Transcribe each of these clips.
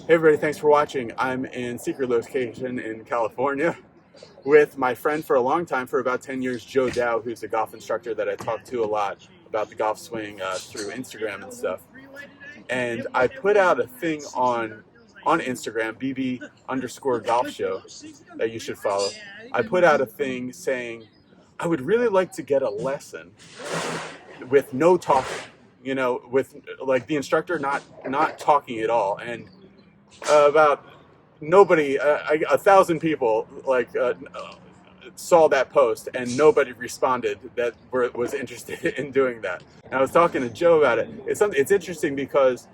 Hey everybody, thanks for watching. I'm in secret location in California with my friend for a long time, for about 10 years, Joe Dow, who's a golf instructor that I talk to a lot about the golf swing through Instagram and stuff. And I put out a thing on Instagram, BB_golf show, that you should follow. I put out a thing saying, I would really like to get a lesson with no talking, with like the instructor not talking at all. And about nobody, 1,000 people saw that post, and nobody responded that was interested in doing that. And I was talking to Joe about it. It's interesting because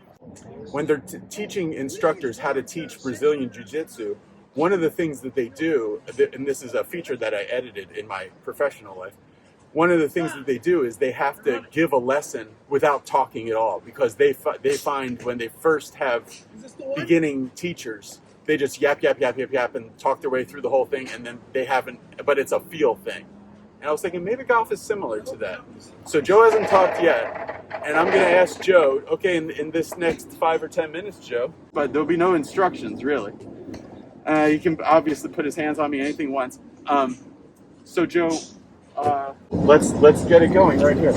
when they're teaching instructors how to teach Brazilian Jiu-Jitsu, one of the things that they do, and this is a feature that I edited in my professional life, one of the things that they do is they have to give a lesson without talking at all, because they find when they first have beginning teachers, they just yap and talk their way through the whole thing, and then they haven't, but it's a feel thing. And I was thinking maybe golf is similar to that. So Joe hasn't talked yet, and I'm going to ask Joe, okay, in this next 5 or 10 minutes, Joe, but there'll be no instructions really. He can obviously put his hands on me anything he wants. So Joe, let's get it going right here.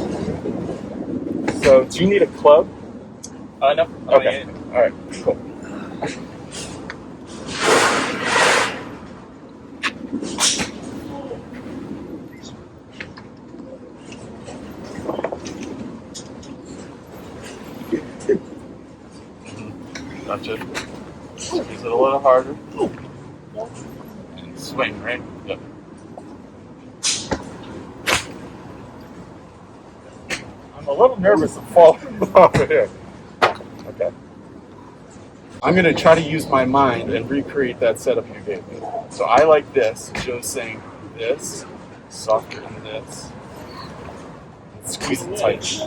So, do you need a club? No. Okay. All right. Cool. Gotcha. Use it a little harder. And swing, right? Yep. I'm a little nervous of falling over here. Okay. I'm going to try to use my mind and recreate that setup you gave me. So I like this. Joe's saying this, softer than this. And squeeze it tight.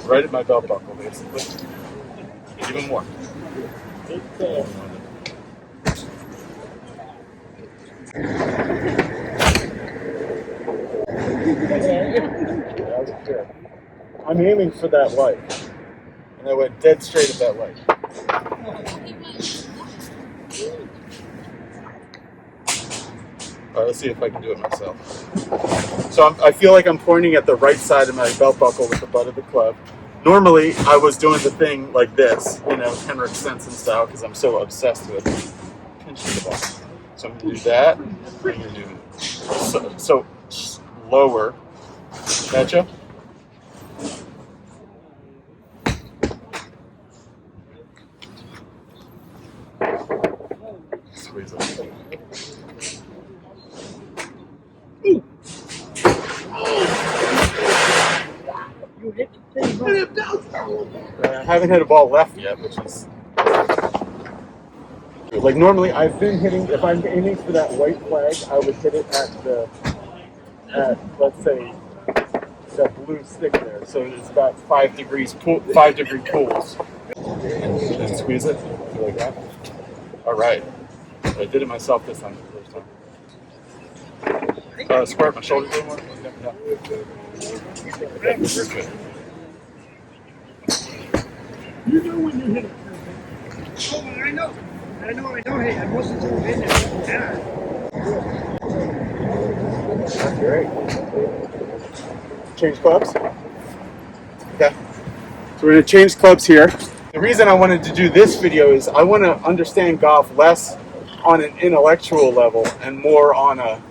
Right at my belt buckle, basically. Even more. I'm aiming for that light, and I went dead straight at that light. All right, let's see if I can do it myself. So I feel like I'm pointing at the right side of my belt buckle with the butt of the club. Normally, I was doing the thing like this, Henrik Stenson style, because I'm so obsessed with pinching the ball. So I'm going to do that. I'm going to do so lower. Gotcha? Squeeze it. You hit the thing. I haven't hit a ball left yet, which is like normally I've been hitting. If I'm aiming for that white flag, I would hit it at let's say that blue stick there. So it's about 5 degree pools. And squeeze it like that. All right. I did it myself this time. Square up my shoulders a little more. Yeah. Okay, very good. You know when you hit it. Oh, I know. Hey, I wasn't so in there. Yeah. That's great. Change clubs? Okay. So we're going to change clubs here. The reason I wanted to do this video is I want to understand golf less on an intellectual level and more on a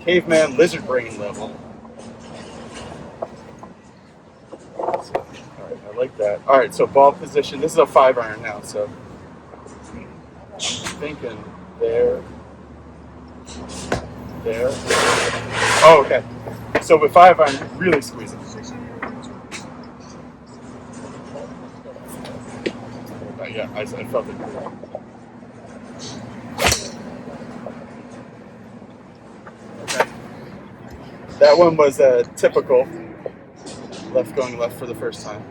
caveman lizard brain level. So, all right, I like that. All right, so ball position. This is a 5-iron now, so I'm thinking there. Oh, okay. So with 5-iron, really squeeze it. Yeah, I felt it. Okay. That one was a typical going left for the first time.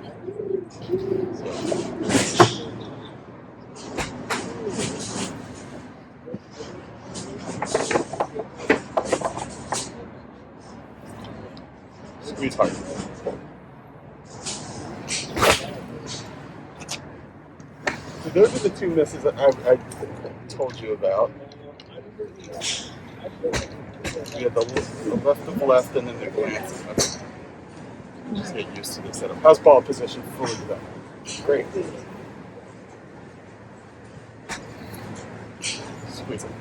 Squeeze hard. those are the two misses that I told you about. We had the left of left and then the glance. Okay. Just get used to the setup. How's ball position fully developed? Great. Squeeze it.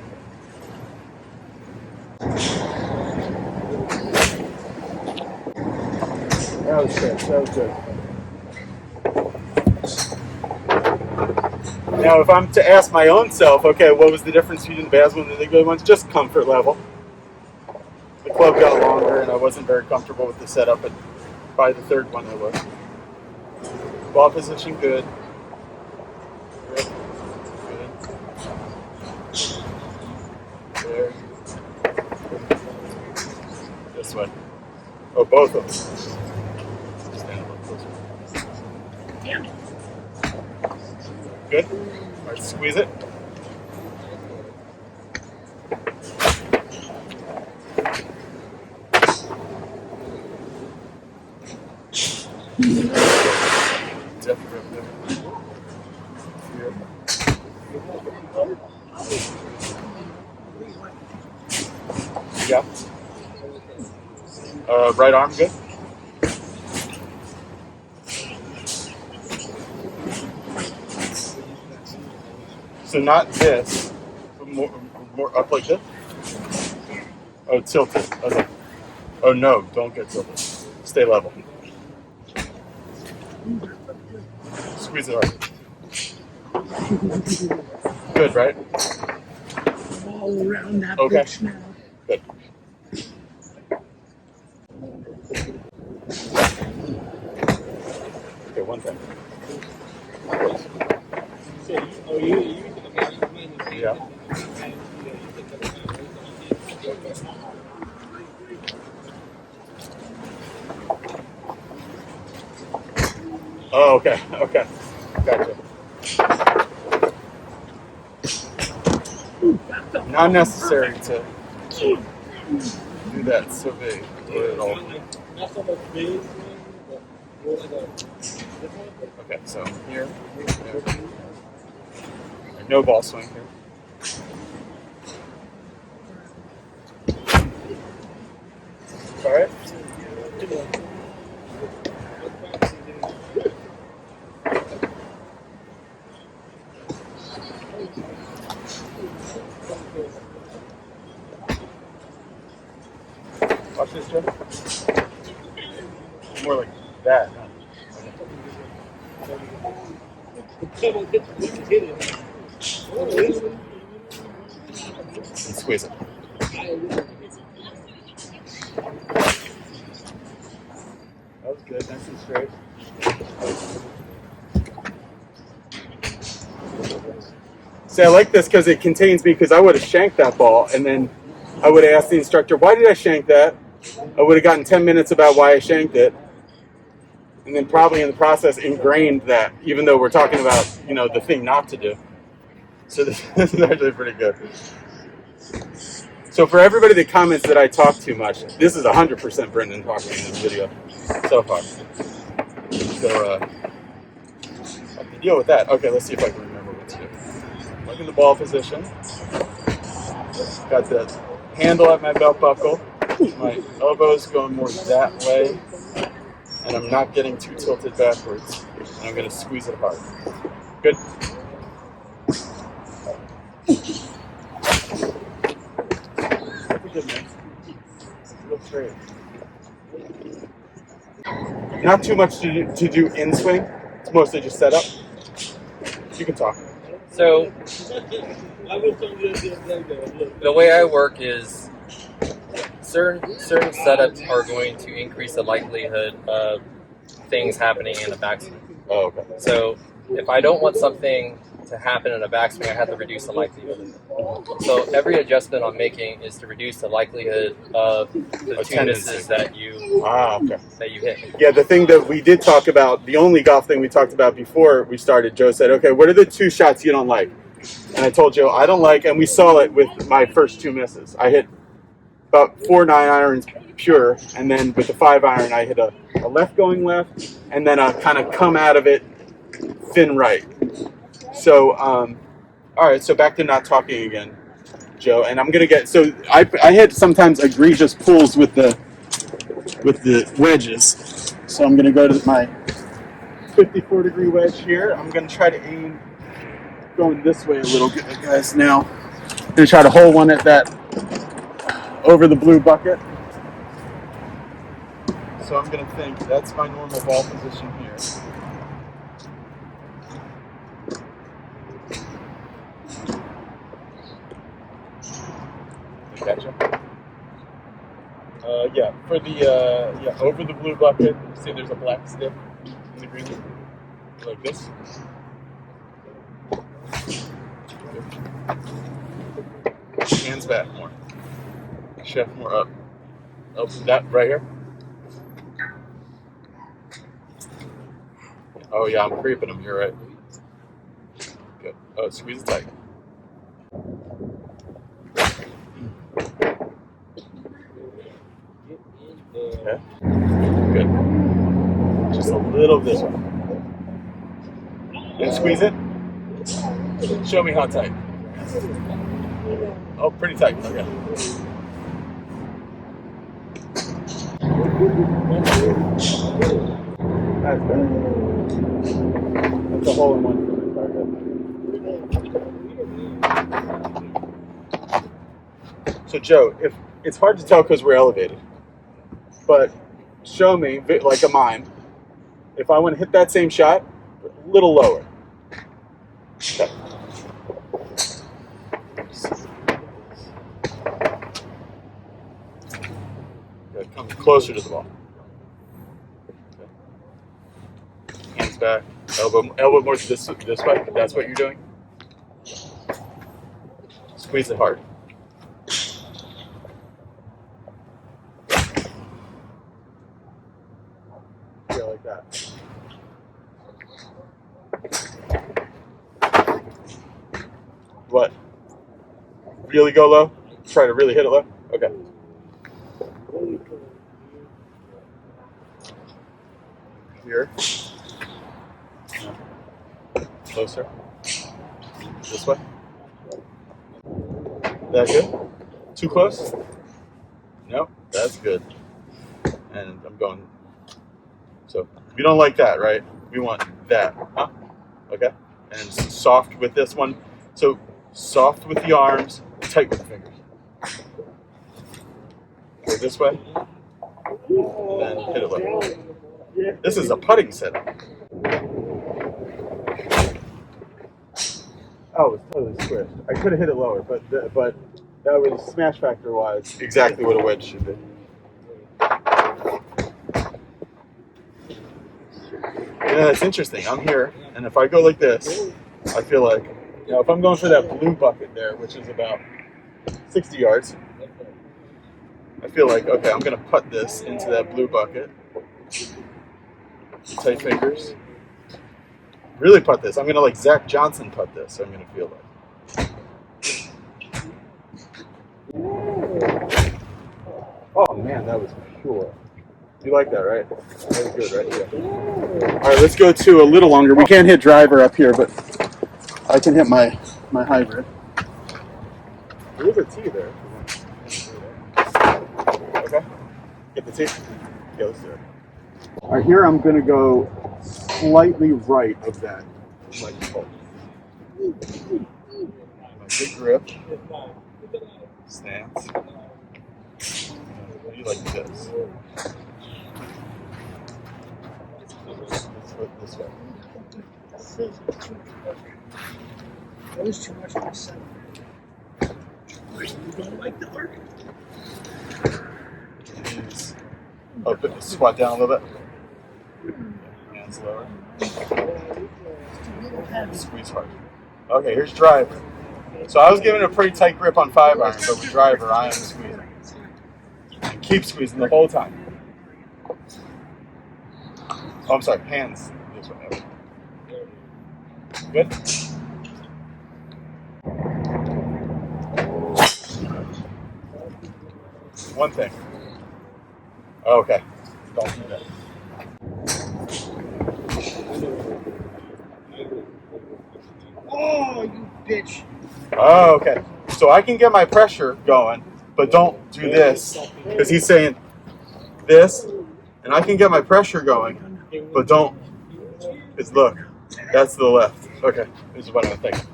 That was good. That was good. Now, if I'm to ask my own self, okay, what was the difference between the bad one and the good ones? Just comfort level. The club got longer, and I wasn't very comfortable with the setup, but by the third one I was. Ball position good. Good. There. This way. Oh, both of them. Stand a little closer. Good. All right, squeeze it. Depth grip there. Here. Yeah. Right arm good. So not this, but more up like this. Oh, tilted. Okay. Oh no, don't get tilted. Stay level. Squeeze it hard. Good, right? All around that Okay. bitch now. Good. Okay, one thing. Yeah. Oh, okay. Okay. Gotcha. Not necessary to do that so big at all. Okay, so here. No ball swing here. All right. Watch this, Joe. More like that. Huh? And squeeze it. That was good. Nice and straight. See, I like this because it contains me, because I would have shanked that ball, and then I would have asked the instructor, why did I shank that? I would have gotten 10 minutes about why I shanked it, and then probably in the process ingrained that, even though we're talking about, the thing not to do. So this is actually pretty good. So for everybody that comments that I talk too much, this is 100% Brendan talking in this video so far. So I have to deal with that. Okay, let's see if I can remember what to do. Look in the ball position. Got the handle at my belt buckle. My elbow's going more that way. And I'm not getting too tilted backwards. And I'm going to squeeze it hard. Good. Good, man. Real straight. Not too much to do in swing. It's mostly just set up. You can talk. So the way I work is certain setups are going to increase the likelihood of things happening in a backswing. Oh, okay. So if I don't want something to happen in a backswing, I have to reduce the likelihood of it. So every adjustment I'm making is to reduce the likelihood of the two misses that you hit. Yeah, the thing that we did talk about, the only golf thing we talked about before we started, Joe said, okay, what are the two shots you don't like? And I told Joe, I don't like, and we saw it with my first two misses. I hit about 4 9-irons pure, and then with the 5-iron, I hit a left going left, and then a kind of come out of it thin right. So, all right. So back to not talking again, Joe. And I'm gonna get. So I hit sometimes egregious pulls with the wedges. So I'm gonna go to my 54-degree wedge here. I'm gonna try to aim going this way a little bit, guys. Now, I'm gonna try to hold one at that over the blue bucket. So I'm gonna think that's my normal ball position here. Catch him. Yeah, for the over the blue bucket. See, there's a black stick in the green, like this. Hands back more. Shift more up. Up that right here. Oh yeah, I'm creeping him. You're right. Good. Oh, squeeze it tight. Okay. Good. Just a little this way. And squeeze it. Show me how tight. Oh, pretty tight. Okay. That's good. That's a hole in one for the target. So Joe, if it's hard to tell because we're elevated, but show me like a mime. If I want to hit that same shot, a little lower. Okay. Good. Come closer to the ball. Okay. Hands back. Elbow more this way. If that's what you're doing. Squeeze it hard. Yeah, like that. What? Really go low? Try to really hit it low? Okay. Here. Closer. This way. That good? Too close? No, that's good. And I'm going. So we don't like that, right? We want that. Huh? Okay. And soft with this one. So soft with the arms, tight with the fingers. Go this way. And then hit it low. This is a putting setup. Oh, it's totally squished. I could have hit it lower, but that was smash factor wise exactly what a wedge should be. Yeah, it's interesting. I'm here, and if I go like this, I feel like, if I'm going for that blue bucket there, which is about 60 yards, I feel like, okay, I'm going to putt this into that blue bucket. Tight fingers. Really putt this. I'm going to like Zach Johnson putt this, I'm going to feel like. Oh man, that was pure. You like that, right? That was good, right? Yeah. All right, let's go to a little longer. We can't hit driver up here, but I can hit my hybrid. There is a tee there. Okay. Get the tee. Yeah, let's do it. All right, here I'm going to go slightly right of that. Like pull. My big grip. Stance. You like this. This way. That was too much for my son. You don't like the work. Oh, squat down a little bit. Hands lower. Squeeze hard. Okay, here's driver. So I was giving a pretty tight grip on 5-iron, but with driver, I am squeezing. And keep squeezing the whole time. Oh, I'm sorry, hands this way. Good? One thing. Okay. Don't do that. pitch. Oh, okay. So I can get my pressure going, but don't do this. Because he's saying this, and I can get my pressure going, but don't. Because look, that's the left. Okay, this is what I'm thinking.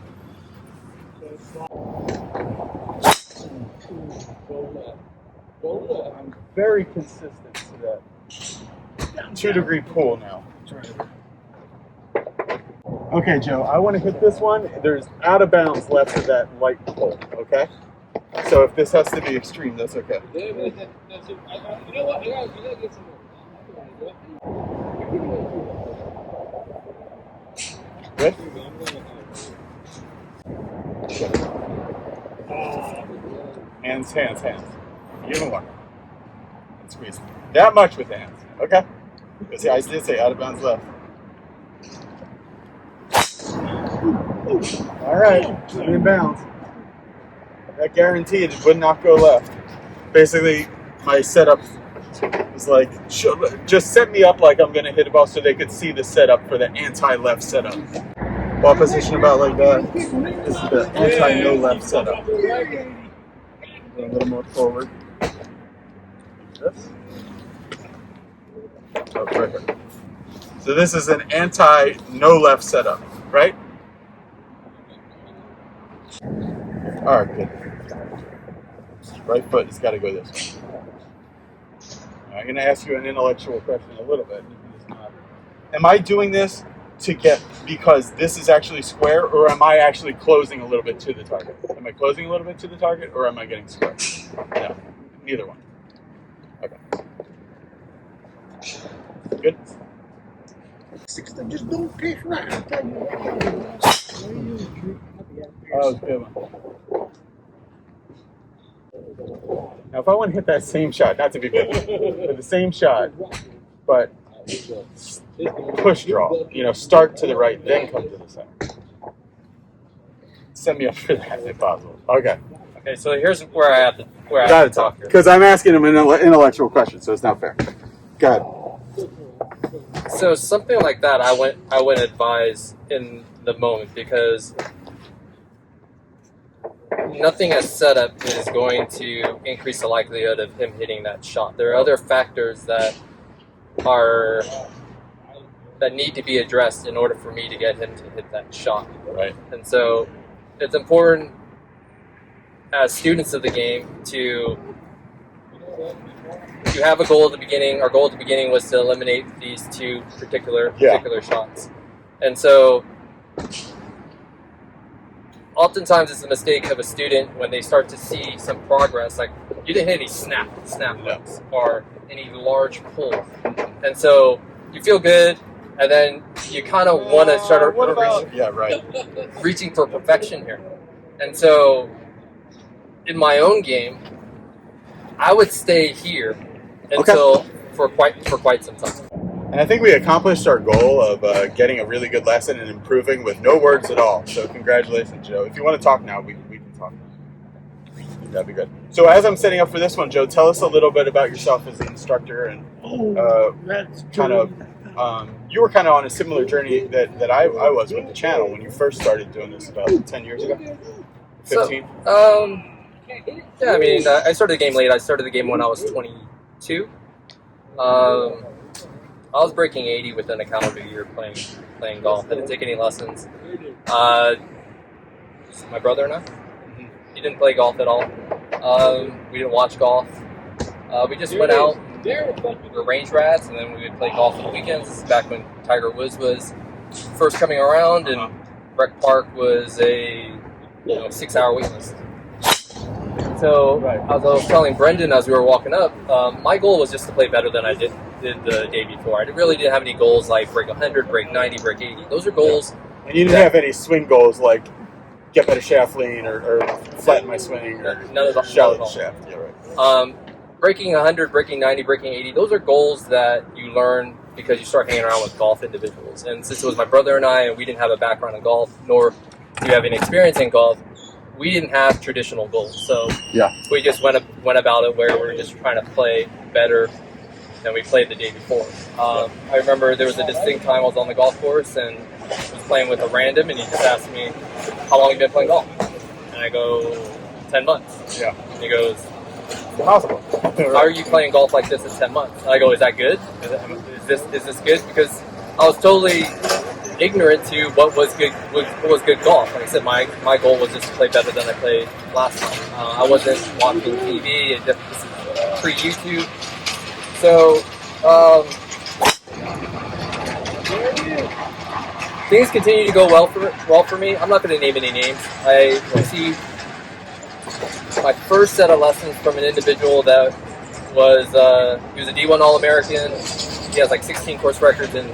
I'm very consistent to that 2-degree pull now. Okay, Joe, I want to hit this one. There's out of bounds left of that light pull, okay? So if this has to be extreme, that's okay. You know what? You gotta get some Good? Hands, hands, hands. Even one. And squeeze. That much with the hands, okay? Because I did say out of bounds left. All right, I'm in bounds. That guaranteed it would not go left. Basically, my setup was like, just set me up like I'm going to hit a ball so they could see the setup for the anti-left setup. Ball position about like that. This is the anti-no left setup. Go a little more forward. This. Oh, perfect. So this is an anti-no left setup, right? All right, good. Right foot has got to go this way. I'm going to ask you an intellectual question a little bit. Am I doing this to get because this is actually square, or am I actually closing a little bit to the target? Am I closing a little bit to the target, or am I getting square? No, neither one. Okay. Good. Just don't pitch right. That was a good one. Now, if I want to hit that same shot, not to be big, but the same shot, but push draw, start to the right, then come to the center. Set me up for that if possible. Okay. Okay, so here's where I have to talk here. Because I'm asking him an intellectual question, so it's not fair. Go ahead. So something like that, I wouldn't advise in the moment, because nothing as set up is going to increase the likelihood of him hitting that shot. There are other factors that need to be addressed in order for me to get him to hit that shot. Right. And so it's important as students of the game to have a goal at the beginning. Our goal at the beginning was to eliminate these two particular shots. And so oftentimes it's a mistake of a student when they start to see some progress, like you didn't hit any snap hooks or any large pulls. And so you feel good, and then you kind of want to start reaching for perfection here. And so in my own game, I would stay here until for quite some time. And I think we accomplished our goal of getting a really good lesson and improving with no words at all. So congratulations, Joe. If you want to talk now, we can talk. That'd be good. So as I'm setting up for this one, Joe, tell us a little bit about yourself as an instructor, and you were kind of on a similar journey that I was with the channel when you first started doing this about 10 years ago, 15. Yeah, I mean, I started the game late. I started the game when I was 22. I was breaking 80 within a calendar year playing golf. I didn't take any lessons. Just my brother and I. He didn't play golf at all. We didn't watch golf. We just went out. We were range rats, and then we would play golf on the weekends. This is back when Tiger Woods was first coming around, and Rec Park was a 6-hour wait list. So as I was telling Brendan as we were walking up, my goal was just to play better than I did the day before. I really didn't have any goals like break 100, break 90, break 80. Those are goals. And you didn't have any swing goals like get better shaft lean or flatten my swing or none of the shallow shaft. Yeah, right. Breaking 100, breaking 90, breaking 80, those are goals that you learn because you start hanging around with golf individuals. And since it was my brother and I, and we didn't have a background in golf, nor do you have any experience in golf, we didn't have traditional goals. So we just went about it where we were just trying to play better than we played the day before. I remember there was a distinct time I was on the golf course and was playing with a random, and he just asked me, how long have you been playing golf? And I go, 10 months. Yeah. And he goes, Possible. how are you playing golf like this in 10 months? And I go, is that good? Is this good? Because I was totally ignorant to what was good golf. Like I said, my goal was just to play better than I played last time. I wasn't watching TV. This is pre-YouTube. So things continue to go well for me. I'm not going to name any names. I received my first set of lessons from an individual that was he was a D1 All-American. He has like 16 course records in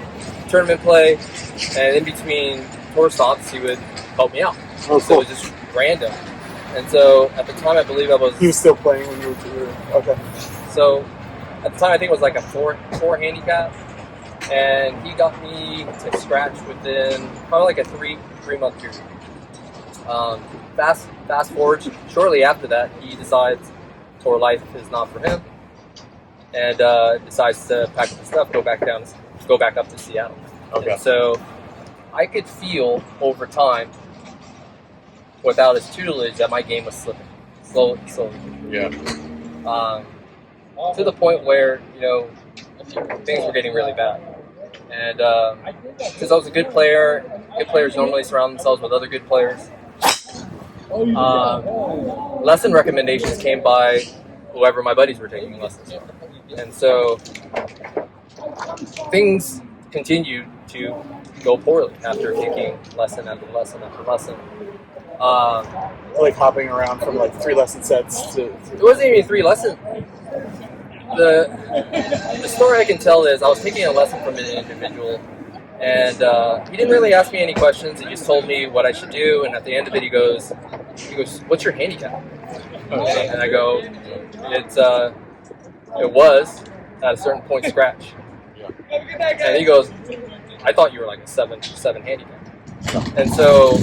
tournament play, and in between tour stops, he would help me out. Oh, cool. So it was just random. And so at the time, I believe I was. He was still playing when you were okay. So at the time, I think it was like a four handicap, and he got me to scratch within probably like a three month period. Fast forward, shortly after that, he decides tour life is not for him, and decides to pack up his stuff, go back up to Seattle. Okay. And so I could feel over time, without his tutelage, that my game was slipping slowly. Yeah. To the point where things were getting really bad. And since I was a good player, good players normally surround themselves with other good players. Lesson recommendations came by whoever my buddies were taking lessons from. And so things continued to go poorly after taking lesson after lesson after lesson. Like hopping around from like 3 lesson sets to It wasn't even 3 lessons. The story I can tell is I was taking a lesson from an individual, and he didn't really ask me any questions. He just told me what I should do, and at the end of it, he goes, "What's your handicap?" And I go, it was at a certain point scratch. And he goes, "I thought you were like a 7 handicap." And so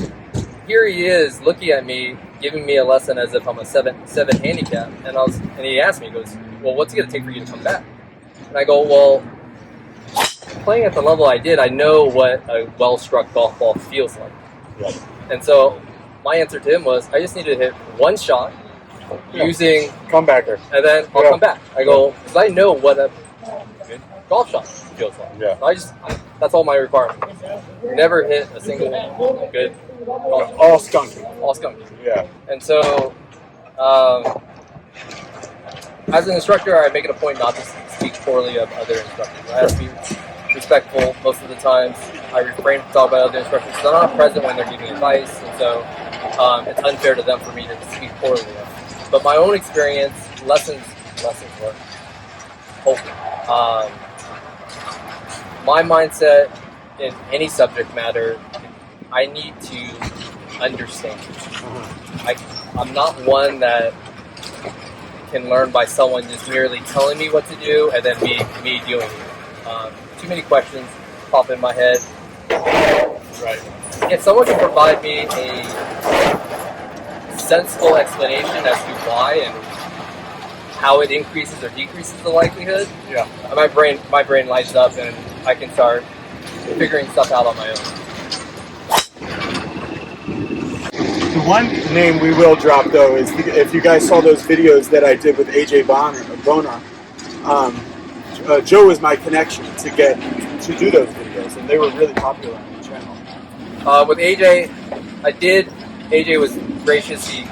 here he is looking at me, giving me a lesson as if I'm a 7 handicap. And he asked me, he goes, "Well, what's it going to take for you to come back?" And I go, "Well, playing at the level I did, I know what a well-struck golf ball feels like." Yeah. And so my answer to him was, I just need to hit one shot using comebacker, and then I'll come back. I go, because I know what a good golf shot feels like. Yeah. That's all my requirement. Never hit a single good golf shot. all skunky. All skunky. Yeah. And so, as an instructor, I make it a point not to speak poorly of other instructors. I have to be respectful most of the times. I refrain from talking about other instructors because I'm not present when they're giving advice, and so it's unfair to them for me to speak poorly of them. But my own experience, lessons work. Hopefully. My mindset in any subject matter, I need to understand. I'm not one that can learn by someone just merely telling me what to do and then me doing it. Too many questions pop in my head. Right. If someone can provide me a sensible explanation as to why and how it increases or decreases the likelihood, Yeah. my brain lights up and I can start figuring stuff out on my own. The one name we will drop though is if you guys saw those videos that I did with AJ Bonar, Joe was my connection to do those videos, and they were really popular on the channel. With AJ, AJ was gracious. He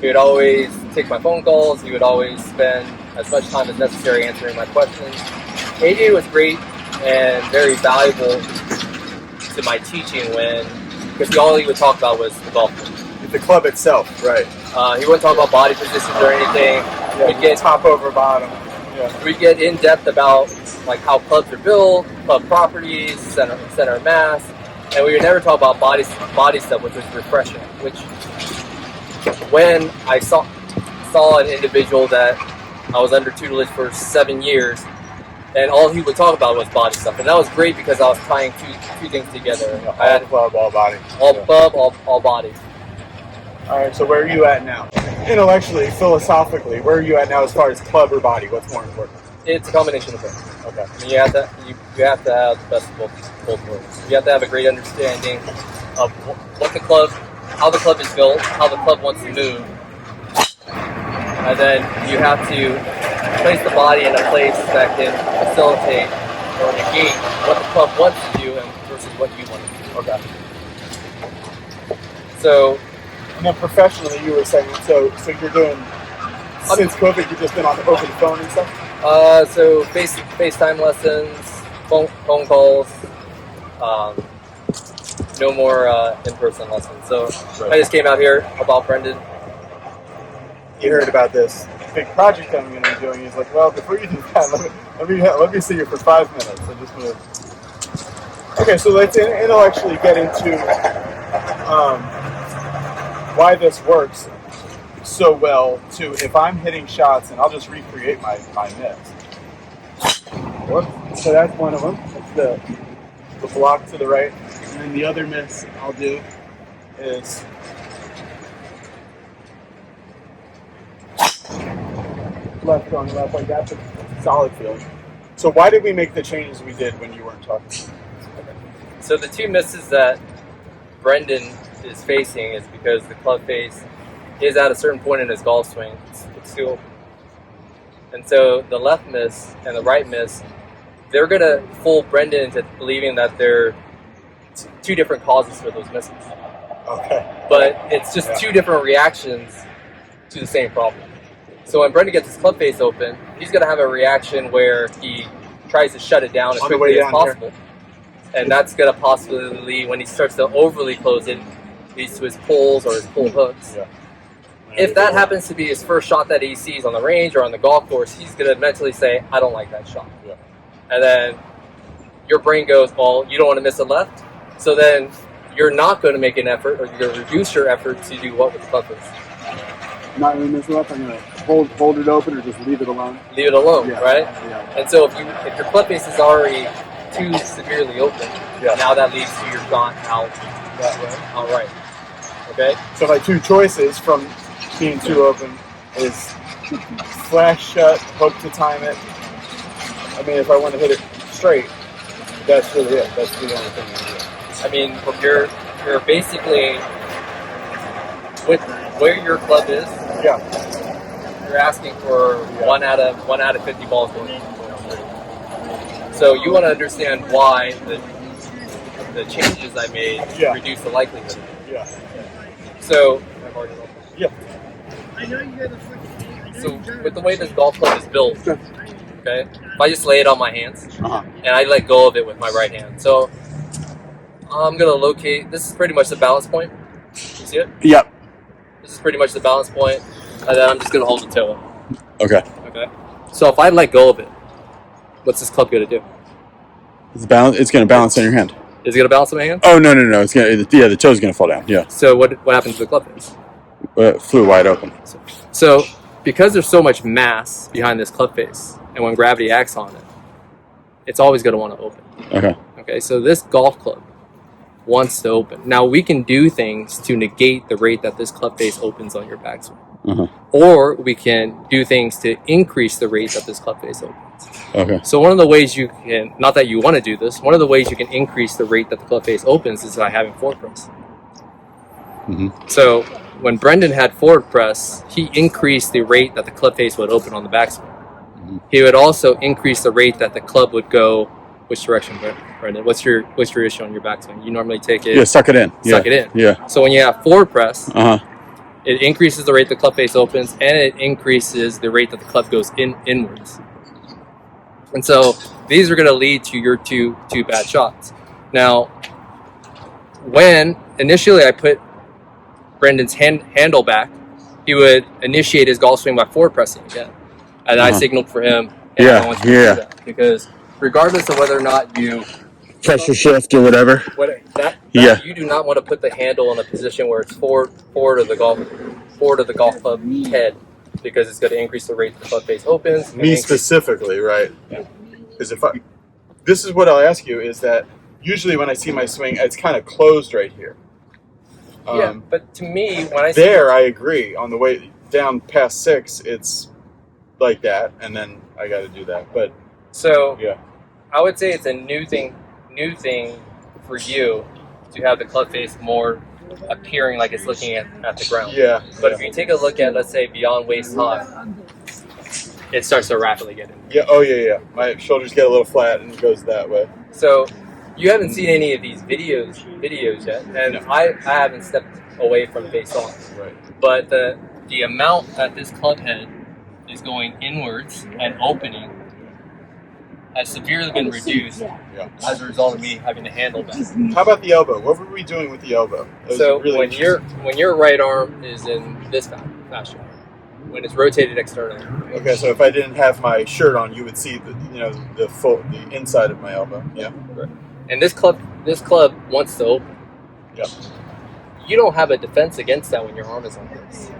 would always take my phone calls. He would always spend as much time as necessary answering my questions. AJ was great and very valuable to my teaching because all he would talk about was the golf course. The club itself, right? He wouldn't talk about body positions or anything. Yeah, we'd get top over bottom. Yeah. We get in depth about like how clubs are built, club properties, center of mass, and we would never talk about body stuff, which was refreshing. Which, when I saw an individual that I was under tutelage for 7 years, and all he would talk about was body stuff, and that was great because I was tying two things together. I had club, all body. All club, all body. All right, so where are you at now? Intellectually, philosophically, where are you at now as far as club or body? What's more important? It's a combination of both. Okay. I mean, you have to have the best of both worlds. You have to have a great understanding of what the club how the club is built, how the club wants to move, and then you have to place the body in a place that can facilitate or negate what the club wants to do and versus what you want to do. Okay. So, And then professionally, you were saying, so you're doing, since COVID, you've just been on the open phone and stuff? so FaceTime lessons, phone calls, no more in-person lessons. So I just came out here about Brendan. You heard about this big project I'm going to be doing. He's like, well, before you do that, let me see you for 5 minutes. I just want to... Okay, so let's intellectually get into why this works so well, too. If I'm hitting shots, and I'll just recreate my miss. Whoops. So that's one of them. That's the block to the right. And then the other miss I'll do is left on left like that. It's a solid field. So why did we make the changes we did when you weren't talking? So the two misses that Brendan is facing is because the club face is at a certain point in his golf swing. It's too open. And so the left miss and the right miss, they're going to fool Brendan into believing that they're two different causes for those misses. Okay. But it's just two different reactions to the same problem. So when Brendan gets his club face open, he's going to have a reaction where he tries to shut it down as quickly as possible. And that's going to possibly, when he starts to overly close it, leads to his pulls or his pull hooks. Yeah. If that happens to be his first shot that he sees on the range or on the golf course, he's going to mentally say, I don't like that shot. Yeah. And then your brain goes, well, you don't want to miss a left. So then you're not going to make an effort, or you're going to reduce your effort to do what with the club face. Not going to miss a left, I'm going to hold it open or just leave it alone? Leave it alone, yeah. Right? Yeah. And so if your club face is already too severely open, now that leads to your shot out that way, outright. Okay? So my two choices from being too open is flash shut, hook to time it. I mean, if I want to hit it straight, that's really it. That's the only thing I do. I mean, you're basically with where your club is. Yeah. You're asking for 1 out of 50 balls going in. So you want to understand why the changes I made reduce the likelihood. Yeah. So. Yeah. So with the way this golf club is built, okay, if I just lay it on my hands and I let go of it with my right hand, so I'm gonna locate. This is pretty much the balance point. You see it? Yep. This is pretty much the balance point, and then I'm just gonna hold the toe up. Okay. Okay. So if I let go of it, what's this club gonna do? It's going to balance on your hand. Is it gonna balance on my hand? Oh no! It's gonna. Yeah, the toe's going to fall down. Yeah. So what happens to the club face? Flew wide open. So because there's so much mass behind this club face, and when gravity acts on it, it's always going to want to open. Okay. Okay. So this golf club wants to open. Now we can do things to negate the rate that this club face opens on your backswing. Or we can do things to increase the rate that this club face opens. Okay. So one of the ways you can, not that you want to do this, one of the ways you can increase the rate that the club face opens is by having forward press. So when Brendan had forward press, he increased the rate that the club face would open on the backswing. He would also increase the rate that the club would go. Which direction, Brendan? What's your issue on your backswing? You normally take it. Yeah, suck it in. Suck it in. Yeah. So when you have forward press, it increases the rate the club face opens, and it increases the rate that the club goes inwards. And so these are going to lead to your two bad shots. Now, when initially I put Brendan's handle back, he would initiate his golf swing by forward pressing again, and I signaled for him. And I want you to do that because regardless of whether or not you pressure shift or whatever. You do not want to put the handle in a position where it's forward of the golf club head, because it's going to increase the rate the club face opens. Me specifically, right? Because this is what I'll ask you is that usually when I see my swing, it's kind of closed right here. But to me, when I I agree. On the way down past 6, it's like that, and then I got to do that. But I would say it's a new thing for you to have the club face more appearing like it's looking at the ground. Yeah. But if you take a look at, let's say, beyond waist high, it starts to rapidly get in. Yeah. Oh yeah. My shoulders get a little flat and it goes that way. So you haven't seen any of these videos yet, and I haven't stepped away from face on. Right. But the amount that this club head is going inwards and opening has severely been reduced as a result of me having to handle that. How about the elbow? What were we doing with the elbow? So when your right arm is in this fashion, when it's rotated externally. Okay, so if I didn't have my shirt on, you would see the inside of my elbow. Yeah. Right. And this club wants to open. Yeah. You don't have a defense against that when your arm is on this.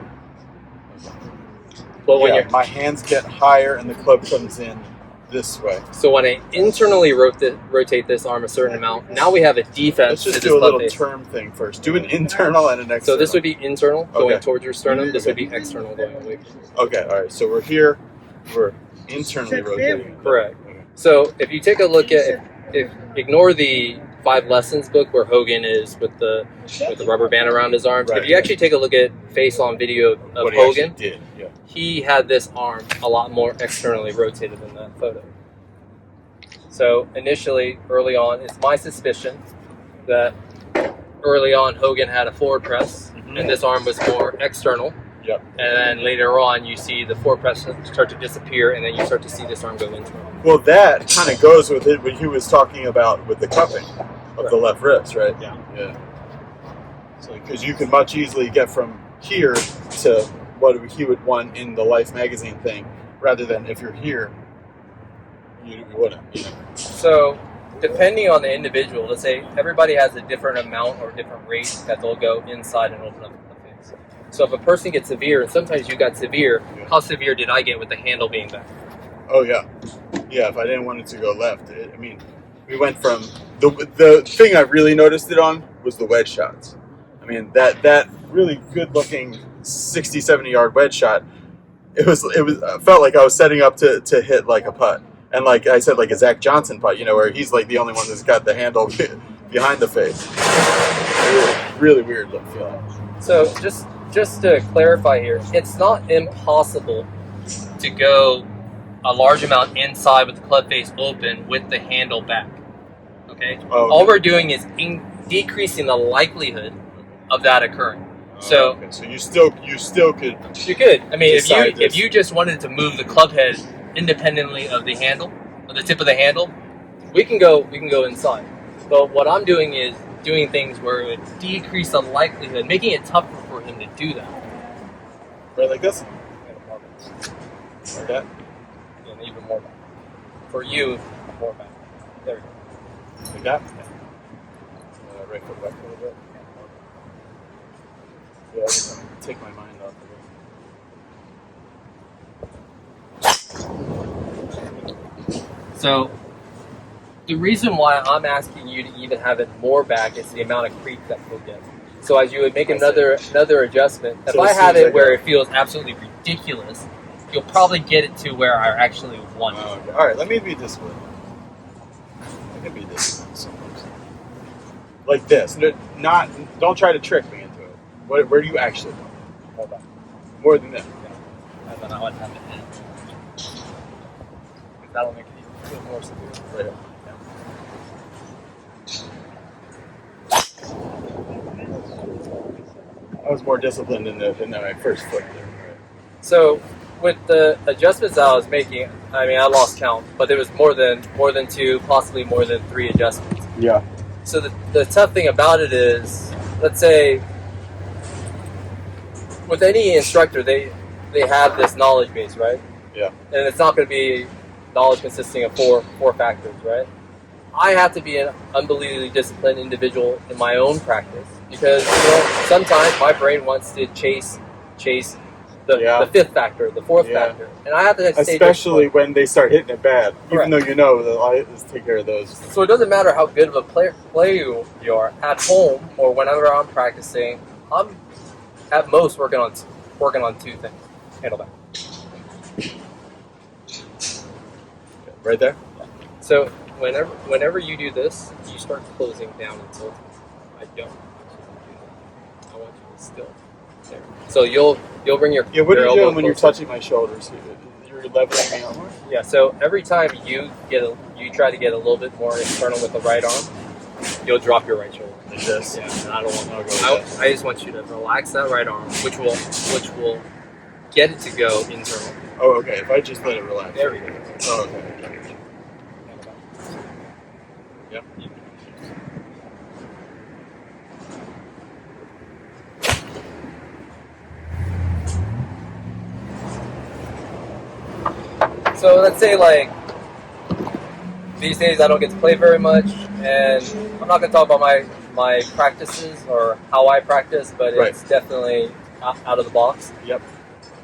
But when my hands get higher and the club comes in this way. So when I internally rotate this arm a certain amount, now we have a defense. Let's just do a little term thing first. Do an internal and an external. So this would be internal going towards your sternum. This would be external going away. Okay, all right. So we're here. We're internally rotating. Correct. Okay. So if you take a look at, if ignore the 5 Lessons book where Hogan is with the rubber band around his arms. Right. If you actually take a look at face-on video of Hogan, he had this arm a lot more externally rotated than that photo. So initially, early on, it's my suspicion that early on Hogan had a forward press, and this arm was more external. Yep. And then later on, you see the forward press start to disappear, and then you start to see this arm go internal. Well, that kind of goes with it what he was talking about with the cupping of the left wrist, right? Yeah. Yeah. So because you can much easily get from here to what he would want in the Life magazine thing, rather than if you're here, you wouldn't. You know? So depending on the individual, let's say everybody has a different amount or different rate that they'll go inside and open up the face. So if a person gets severe, and sometimes you got severe, how severe did I get with the handle being back? Oh yeah, yeah. If I didn't want it to go left, I mean, we went from the thing I really noticed it on was the wedge shots. I mean that really good looking 60, 70-yard wedge shot. It was I felt like I was setting up to hit like a putt, and like I said, like a Zach Johnson putt, where he's like the only one that's got the handle behind the face. Really weird look feeling. So just to clarify here, it's not impossible to go a large amount inside with the club face open with the handle back. Okay? All we're doing is decreasing the likelihood of that occurring. So you still could. You could. I mean, if you just wanted to move the club head independently of the handle, of the tip of the handle, we can go inside. But what I'm doing is doing things where it would decrease the likelihood, making it tougher for him to do that. Right, like this. Like that. And even more back. For you, more back. There we go. Like that. Right foot back a little bit. Yeah, I just want to take my mind off of it. So, the reason why I'm asking you to even have it more back is the amount of creep that you'll get. So as you would make another adjustment, if I have it where it feels absolutely ridiculous, you'll probably get it to where I actually want it. Okay. All right, let me be this way. I can be this way sometimes. Like this. Don't try to trick me into it. Where do you actually want it? More back. More than that. Yeah. And then I would have it in. Because that'll make it even feel more severe. Right here. I was more disciplined than I first flipped there. So with the adjustments I was making, I mean, I lost count, but there was more than 2, possibly more than 3 adjustments. Yeah. So the tough thing about it is, let's say, with any instructor, they have this knowledge base, right? Yeah. And it's not going to be knowledge consisting of four factors, right? I have to be an unbelievably disciplined individual in my own practice because sometimes my brain wants to chase the 5th factor, the 4th factor, and I have to stay especially when they start hitting it bad. Correct. Even though let's take care of those. So it doesn't matter how good of a player you are at home or whenever I'm practicing. I'm at most working on 2 things. Handle back. Right there. So whenever you do this, you start closing down and tilting. I don't. still there. So you'll bring your Yeah, what are your you elbow doing when you're closer. touching my shoulders? You're leveling me outward? Yeah. So every time you try to get a little bit more external with the right arm, you'll drop your right shoulder. Like this? Yeah. And I don't want to go like that. I just want you to relax that right arm, which will get it to go internal. Oh, okay. If I just let it relax. There we go. Oh, okay. Yep. So let's say like these days I don't get to play very much, and I'm not going to talk about my practices or how I practice, but it's definitely out of the box. Yep.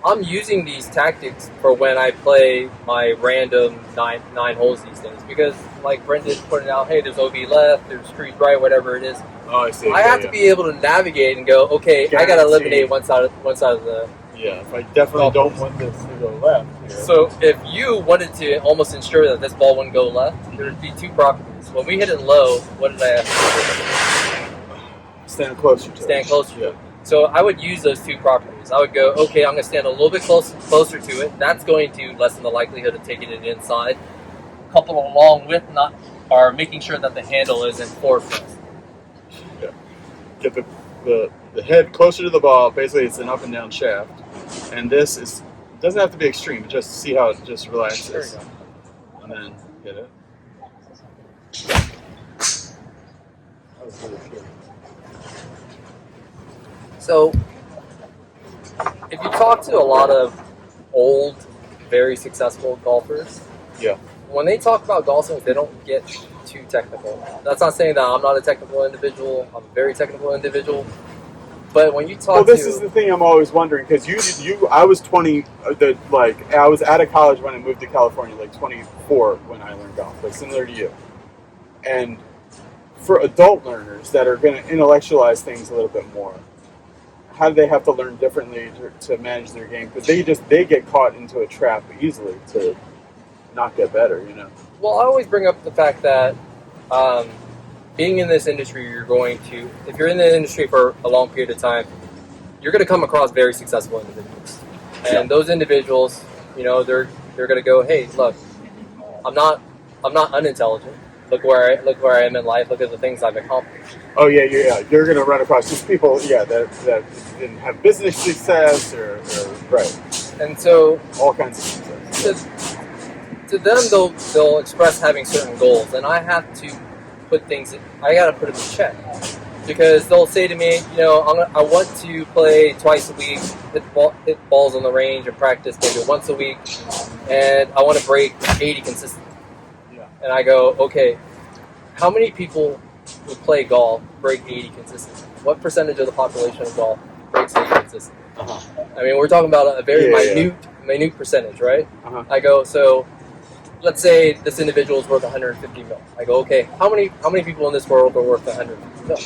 I'm using these tactics for when I play my random nine holes these days because, like Brendan pointed out, hey, there's OB left, there's street right, whatever it is. Oh, I see. I have to be able to navigate and go, okay, I got to eliminate one side of the. Yeah, if I definitely don't want this to go left. Here. So if you wanted to almost ensure that this ball wouldn't go left, there would be two properties. When we hit it low, what did I have to do? Stand closer to it. Stand closer to it. So I would use those two properties. I would go, okay, I'm going to stand a little bit closer to it. That's going to lessen the likelihood of taking it inside. Coupled along with making sure that the handle is in forward press. Yeah. Get the head closer to the ball. Basically, it's an up and down shaft. And this doesn't have to be extreme. Just see how it just relaxes. There you go. And then hit it. That was really good. So, if you talk to a lot of old, very successful golfers, when they talk about golf swings, they don't get too technical. That's not saying that I'm not a technical individual. I'm a very technical individual. But when you talk this is the thing I'm always wondering, because I was 20, I was out of college when I moved to California, like 24 when I learned golf, like similar to you. And for adult learners that are going to intellectualize things a little bit more, how do they have to learn differently to manage their game? Because they get caught into a trap easily to not get better, you know? Well, I always bring up the fact that being in this industry, if you're in the industry for a long period of time, you're going to come across very successful individuals. And those individuals, they're going to go, hey, look, I'm not unintelligent. Look where I am in life. Look at the things I've accomplished. Oh yeah. You're going to run across just people, that didn't have business success or right. And so all kinds of success. To them, they'll express having certain goals, and I have to I got to put them in check, because they'll say to me, I want to play twice a week, hit balls on the range and practice maybe once a week, and I want to break 80 consistently. Yeah. And I go, okay, how many people who play golf break 80 consistently? What percentage of the population of golf breaks 80 consistently? Uh-huh. I mean, we're talking about a very minute percentage, right? Uh-huh. I go, so let's say this individual is worth 150 mil. I go, okay, how many people in this world are worth 150 mil?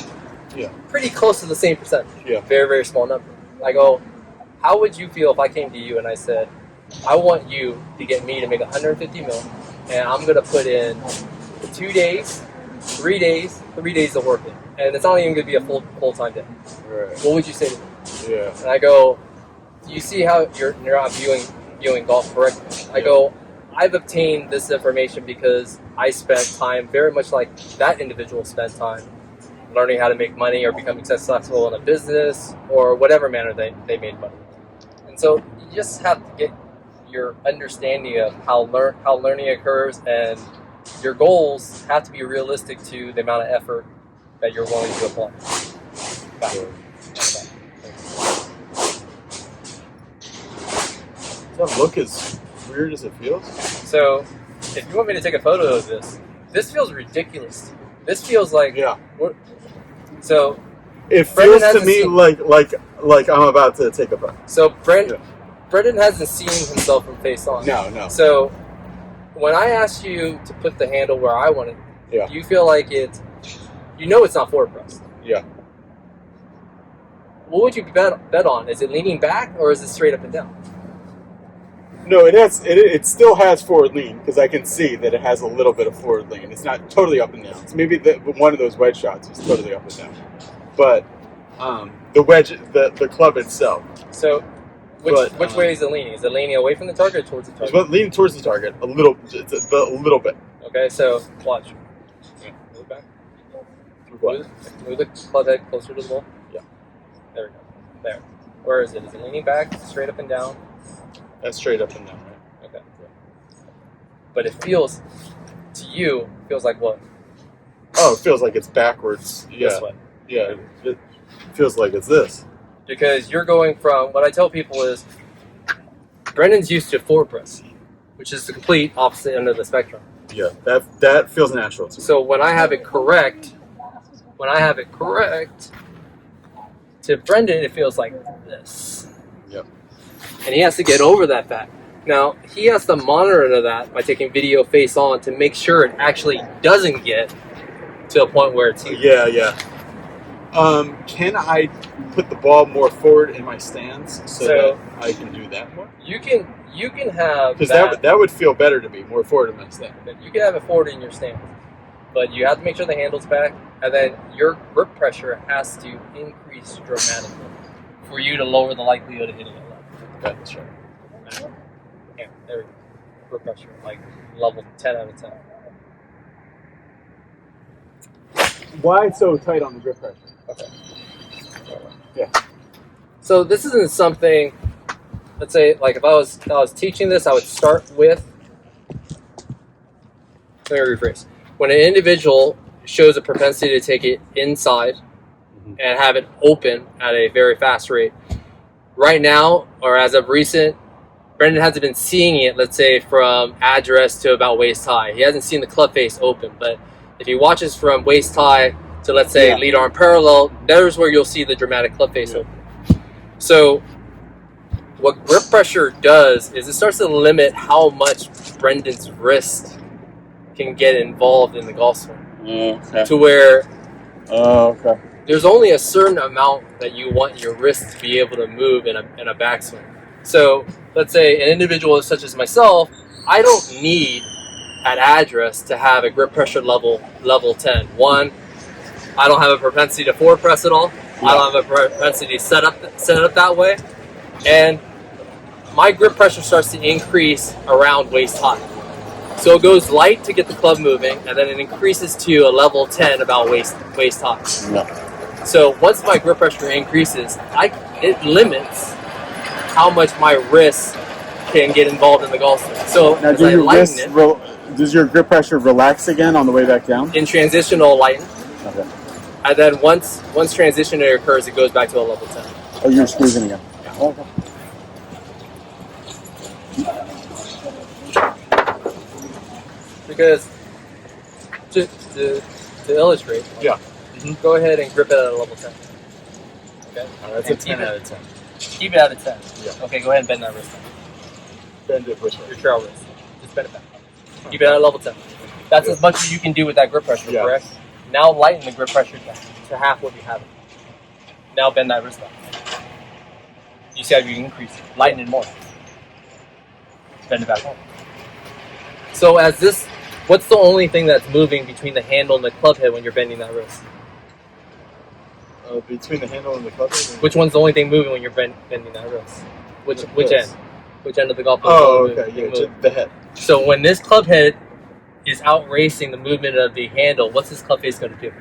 Yeah. Pretty close to the same percentage. Yeah. Very, very small number. I go, how would you feel if I came to you and I said, I want you to get me to make 150 mil, and I'm going to put in 2 days, 3 days of working, and it's not even going to be a full-time day. Right. What would you say to me? Yeah. And I go, do you see how you're not viewing golf correctly? I go, I've obtained this information because I spent time very much like that individual spent time learning how to make money or becoming successful in a business or whatever manner they made money. And so you just have to get your understanding of how learning occurs, and your goals have to be realistic to the amount of effort that you're willing to apply. Does that look as weird as it feels? So, if you want me to take a photo of this feels ridiculous. This feels like so. It feels to me like I'm about to take a breath. So Brendan hasn't seen himself from face on. No. So when I asked you to put the handle where I wanted, do you feel like it's not forward pressed? Yeah. What would you bet on? Is it leaning back or is it straight up and down? No, it still has forward lean, because I can see that it has a little bit of forward lean. It's not totally up and down. So maybe one of those wedge shots is totally up and down. But The wedge, the club itself. So, which way is it leaning? Is it leaning away from the target or towards the target? It's leaning towards the target a little bit. Okay, so watch. Move back. Move the club head closer to the ball. Yeah. There we go. There. Where is it? Is it leaning back, straight up and down? That's straight up and down, right? Okay. But it feels, to you, feels like what? Oh, it feels like it's backwards. Yeah. This way. Yeah. It feels like it's this. Because you're going from, what I tell people is, Brendan's used to forward press, which is the complete opposite end of the spectrum. Yeah, that feels natural to me. So when I have it correct, to Brendan, it feels like this. Yep. And he has to get over that fact. Now, he has to monitor that by taking video face on to make sure it actually doesn't get to a point where it's here. Yeah. Can I put the ball more forward in my stance so that I can do that more? You can have because that would feel better to me, more forward in my stance. You can have it forward in your stance, but you have to make sure the handle's back, and then your grip pressure has to increase dramatically for you to lower the likelihood of hitting it left. That's right. Yeah, there we go. Grip pressure, like level 10 out of 10. Why so tight on the grip pressure? Okay. Yeah. So this isn't something. Let's say, like if I was teaching this, I would start with. Let me rephrase. When an individual shows a propensity to take it inside and have it open at a very fast rate, right now or as of recent, Brendan hasn't been seeing it. Let's say from address to about waist high. He hasn't seen the club face open, but if he watches from waist high to, let's say, lead arm parallel, there's where you'll see the dramatic club face open. So what grip pressure does is it starts to limit how much Brendan's wrist can get involved in the golf swing. Okay. To where okay. there's only a certain amount that you want your wrist to be able to move in a backswing. So let's say an individual such as myself, I don't need at address to have a grip pressure level 10. One, I don't have a propensity to forward press at all. Yeah. I don't have a propensity to set up that way. And my grip pressure starts to increase around waist high. So it goes light to get the club moving, and then it increases to a level 10 about waist high. Yeah. So once my grip pressure increases, it limits how much my wrist can get involved in the golf swing. So now, does your grip pressure relax again on the way back down? In transition, it'll lighten. Okay. And then once transition occurs, it goes back to a level 10. Oh, you're squeezing again. Yeah. Okay. Because just to illustrate, go ahead and grip it at a level 10. Okay? That's a 10 out of 10. Keep it at a 10. Yeah. Okay, go ahead and bend that wrist down. Bend it which way? Your trail wrist. Just bend it back. Keep it at a level 10. That's as much as you can do with that grip pressure, correct? Now lighten the grip pressure down to half what you have. Now bend that wrist down. You see how you increase it. Lighten it more. Bend it back home. So as this, what's the only thing that's moving between the handle and the club head when you're bending that wrist? Between the handle and the club head? Which one's the only thing moving when you're bending that wrist? Which end? Which end of the golf club? Oh, okay, yeah, the head. So when this club head is outracing the movement of the handle, what's this club face going to do?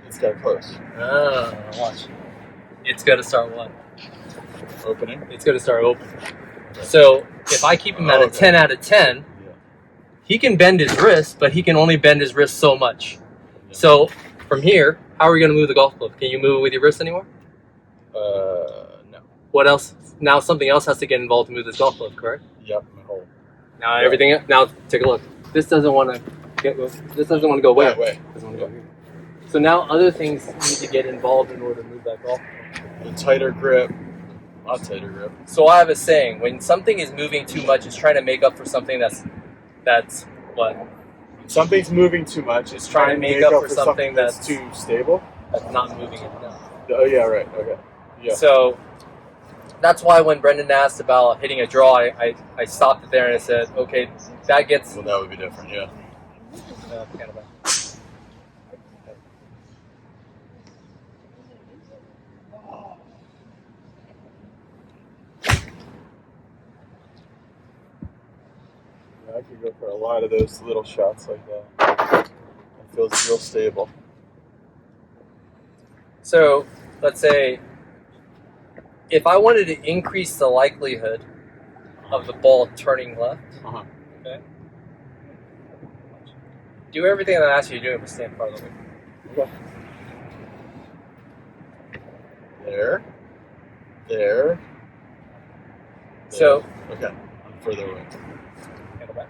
It's got to close. Ah, watch. It's going to start what? Opening. It's going to start opening. Okay. So if I keep him at a 10 out of 10, he can bend his wrist, but he can only bend his wrist so much. Yeah. So from here, how are we going to move the golf club? Can you move it with your wrist anymore? No. What else? Now something else has to get involved to move this golf club, correct? Yep, my whole. Now everything. Now take a look. This doesn't want to go away. That way. Doesn't want to go here. So now other things need to get involved in order to move that golf club. The tighter grip. A lot tighter grip. So I have a saying: when something is moving too much, it's trying to make up for something that's what? Something's moving too much. It's trying to make up for something that's too stable. That's not moving enough. Oh yeah, right. Okay. Yeah. So that's why when Brendan asked about hitting a draw, I stopped it there and I said, okay, that gets. Well, that would be different. Yeah. Kind of could go for a lot of those little shots like that. It feels real stable. So let's say if I wanted to increase the likelihood of the ball turning left, okay, do everything that I asked you to do, but stand farther away. Okay. There. So okay, I'm further away. handle back.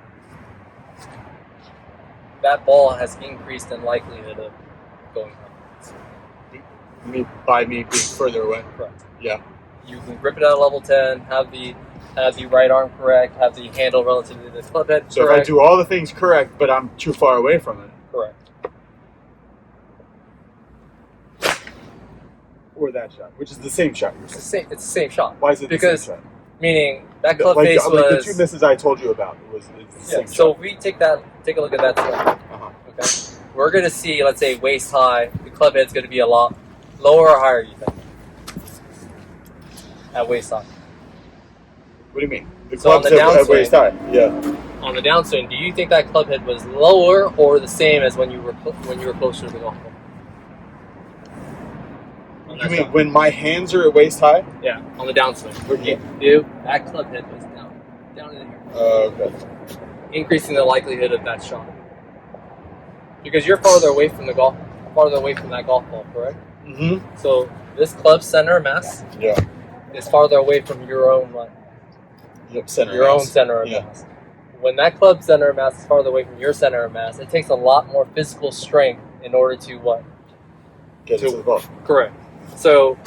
That ball has increased in likelihood of going left. By me being further away. Correct. Yeah. You can grip it at a level 10, have the right arm correct, have the handle relative to the club head So correct. if I do all the things correct, but I'm too far away from it. Correct. Or that shot, which is the same shot. It's the same shot. Why is it Because, the same shot? meaning that club Like, face like was... the two misses I told you about was the same yeah, so shot. if we take a look at that swing, okay, we're going to see, let's say, waist high, the club head's going to be a lot lower or higher, you think? At waist high. What do you mean? The So on club's the at waist high. Yeah. On the downswing, do you think that club head was lower or the same as when you were closer to the golf ball? You mean when my hands are at waist high? Yeah, on the downswing. Okay. Dude, that club head was down in here. Okay. Increasing the likelihood of that shot. Because you're farther away from that golf ball, correct? Mm-hmm. So this club center mass Yeah. is farther away from your own Yep. Center. your own mass. center of Yeah. mass. When that club center of mass is farther away from your center of mass, it takes a lot more physical strength in order to what? Get it to the ball. Correct. So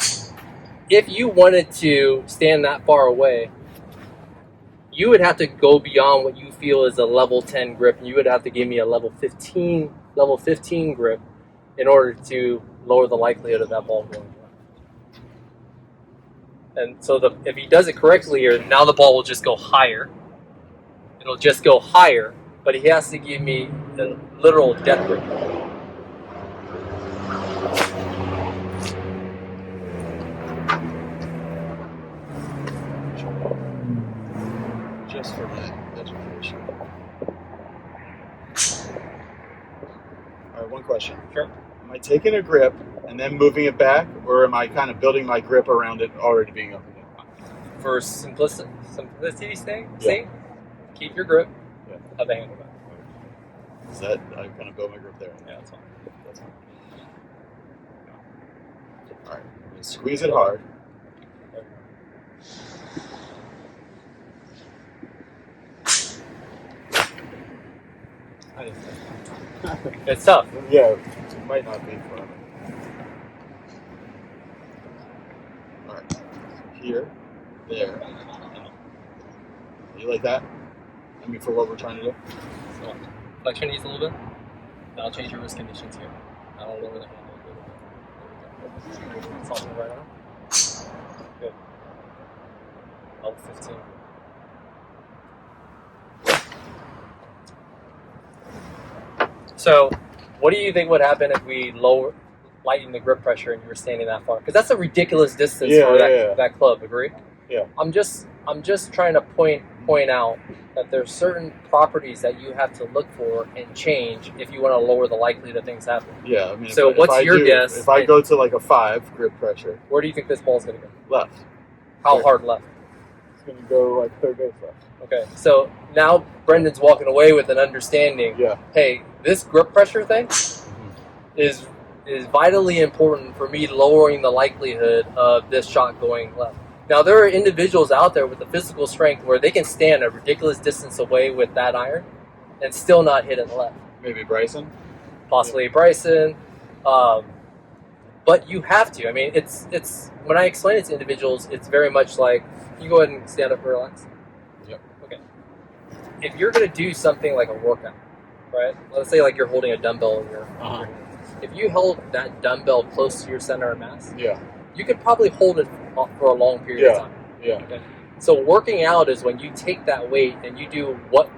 if you wanted to stand that far away, you would have to go beyond what you feel is a level 10 grip, and you would have to give me a level 15 grip in order to lower the likelihood of that ball going left. And so if he does it correctly here, now the ball will just go higher. It'll just go higher, but he has to give me the literal death grip. Just for that education. All right, one question. Sure. Am I taking a grip and then moving it back, or am I kind of building my grip around it already being up again? For simplicity's sake, keep your grip, have the handle back. Is that I kind of build my grip there? Yeah, that's fine. That's fine. All right, I'm gonna squeeze it hard. It's tough. Yeah, it might not be fun. All right, here, there. You like that? I mean, for what we're trying to do. So, flex your knees a little bit. That'll change your wrist conditions here. That'll lower the handle a little bit. Soften the right arm. Good. Level 15. So, what do you think would happen if we lighten the grip pressure and you were standing that far? Because that's a ridiculous distance for that club. Agree? Yeah. I'm just trying to point out that there's certain properties that you have to look for and change if you want to lower the likelihood of things happening. Yeah, I mean. So what's your guess? If I go to like a 5 grip pressure. Where do you think this ball's going to go? Left. How hard left? It's going to go like third base left. Okay, so now Brendan's walking away with an understanding. Yeah. Hey, this grip pressure thing is vitally important for me lowering the likelihood of this shot going left. Now, there are individuals out there with the physical strength where they can stand a ridiculous distance away with that iron and still not hit it left. Maybe Bryson? Possibly Bryson. But you have to. I mean, it's when I explain it to individuals, it's very much like, you go ahead and stand up and relax. Yep. Okay. If you're going to do something like a workout, right? Let's say like you're holding a dumbbell in your if you held that dumbbell close to your center of mass, you could probably hold it for a long period of time. Yeah. Okay? So working out is when you take that weight and you do what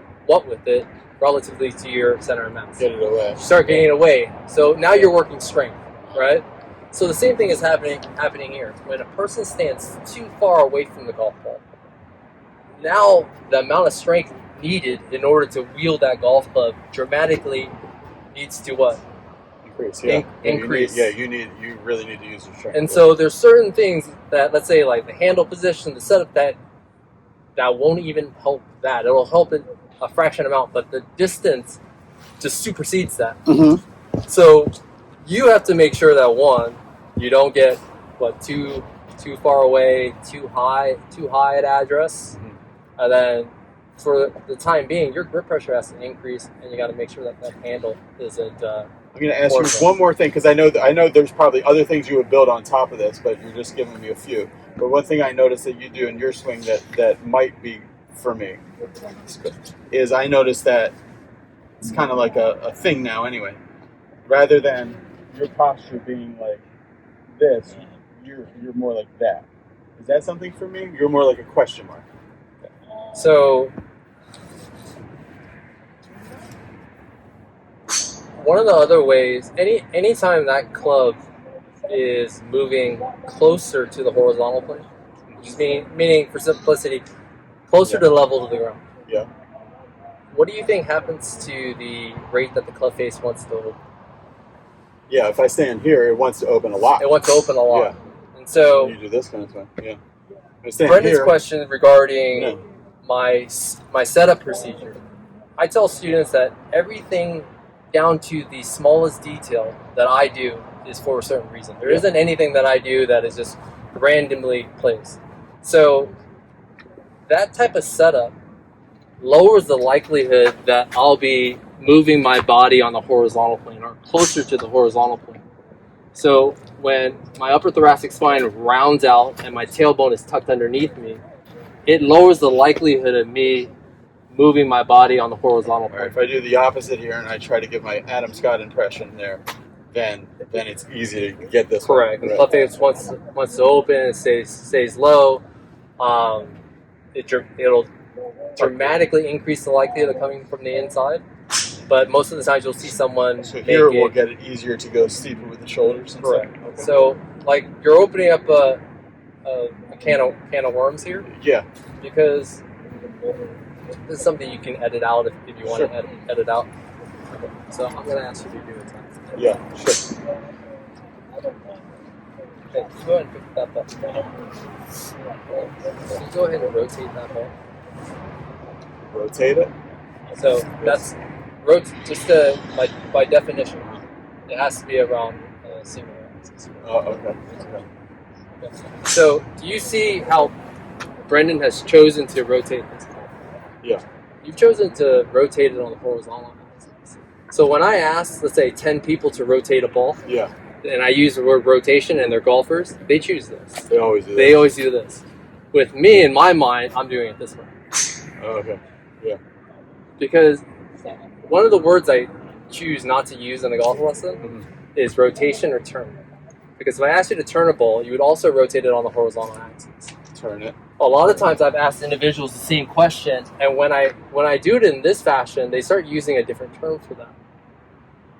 with it relatively to your center of mass. Get it away. You start getting it away. So now you're working strength, right? So the same thing is happening here. When a person stands too far away from the golf ball, now the amount of strength needed in order to wield that golf club dramatically needs to what? Increase, yeah. Increase. You really need to use your strength. And so there's certain things that, let's say, like the handle position, the setup, that won't even help that. It'll help it a fraction amount, but the distance just supersedes that. So you have to make sure that, one, you don't get too far away, too high at address, and then for the time being, your grip pressure has to increase, and you got to make sure that handle isn't. I'm going to ask you one more thing, because I know there's probably other things you would build on top of this, but you're just giving me a few. But one thing I noticed that you do in your swing that might be for me is I noticed that it's kind of like a thing now anyway. Rather than your posture being like this, you're more like that. Is that something for me? You're more like a question mark. So one of the other ways, anytime that club is moving closer to the horizontal plane, which is meaning for simplicity, closer to the level of the ground. Yeah. What do you think happens to the rate that the club face wants to open? Yeah, if I stand here, it wants to open a lot. It wants to open a lot. Yeah. And so you do this kind of thing. Yeah. Brendan's question regarding my setup procedure. I tell students that everything down to the smallest detail that I do is for a certain reason. There isn't anything that I do that is just randomly placed. So that type of setup lowers the likelihood that I'll be moving my body on the horizontal plane or closer to the horizontal plane. So when my upper thoracic spine rounds out and my tailbone is tucked underneath me, it lowers the likelihood of me moving my body on the horizontal plane. If I do the opposite here and I try to give my Adam Scott impression there, then it's easy to get this. Correct. The club face wants to open, it stays low. It'll dramatically increase the likelihood of coming from the inside. But most of the times you'll see someone. So here we'll get it easier to go steeper with the shoulders. Correct. Okay. So like you're opening up a can of worms here. Yeah. Because this is something you can edit out if you want to edit out. Okay. So I'm going to ask you to do it. Yeah, sure. Okay, go ahead and pick that ball. Can you go ahead and rotate that ball? Rotate it? So that's just by definition, it has to be around single axis. Oh, okay. So do you see how Brendan has chosen to rotate this ball? Yeah. You've chosen to rotate it on the horizontal axis. So when I ask, let's say, 10 people to rotate a ball, and I use the word rotation and they're golfers, they choose this. They always do this. They always do this. With me, in my mind, I'm doing it this way. Oh, okay. Yeah. Because one of the words I choose not to use in a golf lesson is rotation or turn. Because if I asked you to turn a ball, you would also rotate it on the horizontal axis. Turn it. A lot of times I've asked individuals the same question, and when I do it in this fashion, they start using a different term for that.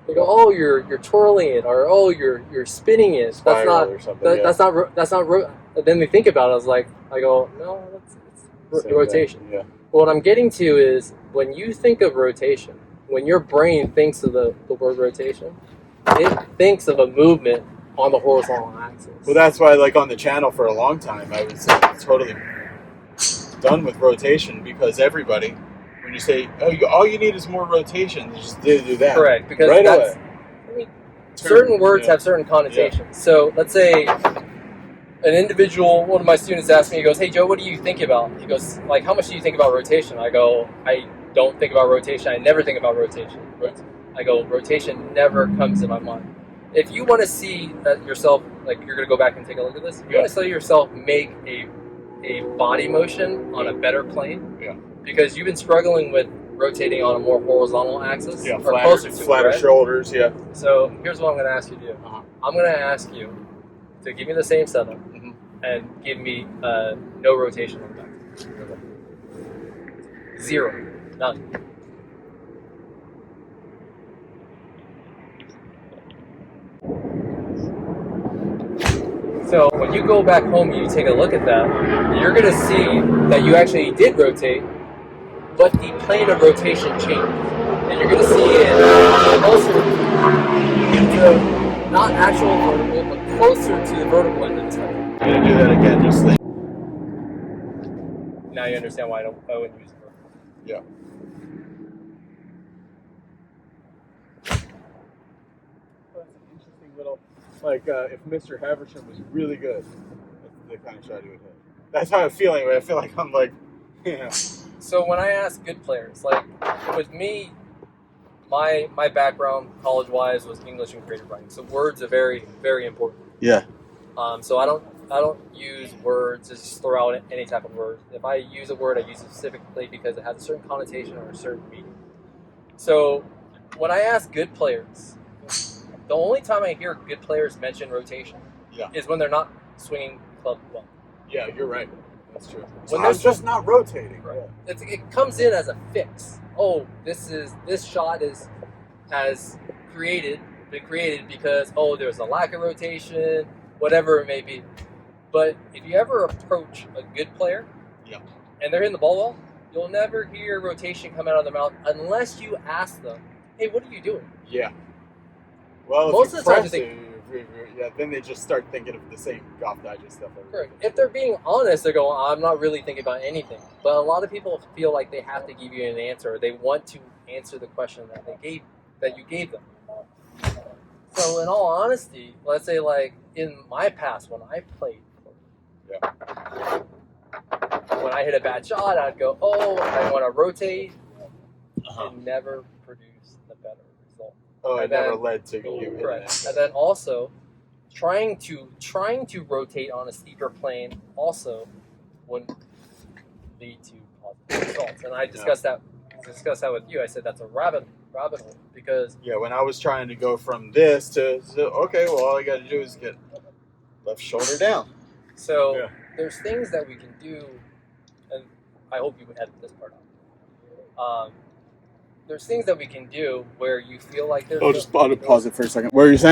They go, "Oh, you're twirling it," or "Oh, you're spinning it." Spiral That's not. Then they think about it. I go, "No, it's rotation." Yeah. What I'm getting to is when you think of rotation, when your brain thinks of the word rotation, it thinks of a movement on the horizontal axis. Well, that's why, like on the channel for a long time, I was totally done with rotation because everybody, when you say, "Oh, all you need is more rotation," just do that. Correct, because right that's. away. I mean, certain words have certain connotations. Yeah. So let's say an individual, one of my students asked me, he goes, "Hey Joe, what do you think about?" He goes, "Like, how much do you think about rotation?" I go, "I don't think about rotation. I never think about rotation." I go, "Rotation never comes in my mind." If you want to see that yourself, like you're going to go back and take a look at this, you want to see yourself make a body motion on a better plane, because you've been struggling with rotating on a more horizontal axis, or closer to flatter shoulders, So here's what I'm going to ask you to do. I'm going to ask you to give me the same setup and give me no rotation on the back. 0. None. So when you go back home and you take a look at that, you're going to see that you actually did rotate but the plane of rotation changes. And you're going to see it closer to not actual vertical, but closer to the vertical end of the spectrum. I'm gonna do that again. Just think. Now you understand why I wouldn't use vertical. Yeah. That's an interesting little. Like if Mr. Haversham was really good, that's the kind of shot he would hit. That's how I'm feeling. But I feel like I'm like, yeah. So when I ask good players, like with me, my background college-wise was English and creative writing. So words are very, very important. Yeah. So I don't use words, just throw out any type of word. If I use a word, I use it specifically because it has a certain connotation or a certain meaning. So when I ask good players, the only time I hear good players mention rotation is when they're not swinging club well. Yeah, you're right. That's true. When When just not rotating. Right. Yeah. It comes in as a fix. Oh, this shot has been created because there's a lack of rotation, whatever it may be. But if you ever approach a good player, and they're hitting the ball well, you'll never hear rotation come out of their mouth unless you ask them, "Hey, what are you doing?" Yeah. Well, Most of the time, then they just start thinking of the same Golf Digest stuff. Correct. If they're being honest, they're going, "I'm not really thinking about anything." But a lot of people feel like they have to give you an answer. Or they want to answer the question that you gave them. So, in all honesty, let's say like in my past when I played, when I hit a bad shot, I'd go, I want to rotate, and never produce a better result. Oh, it And never then- led to you hitting Correct. it. And then also, trying to rotate on a steeper plane also wouldn't lead to positive results. And I discussed that with you. I said that's a rabbit hole because Yeah, when I was trying to go from this to okay, well, all I got to do is get left shoulder down. so there's things that we can do, and I hope you edit this part out. There's things that we can do where you feel like there's I'll just pause it for a second. What are you saying?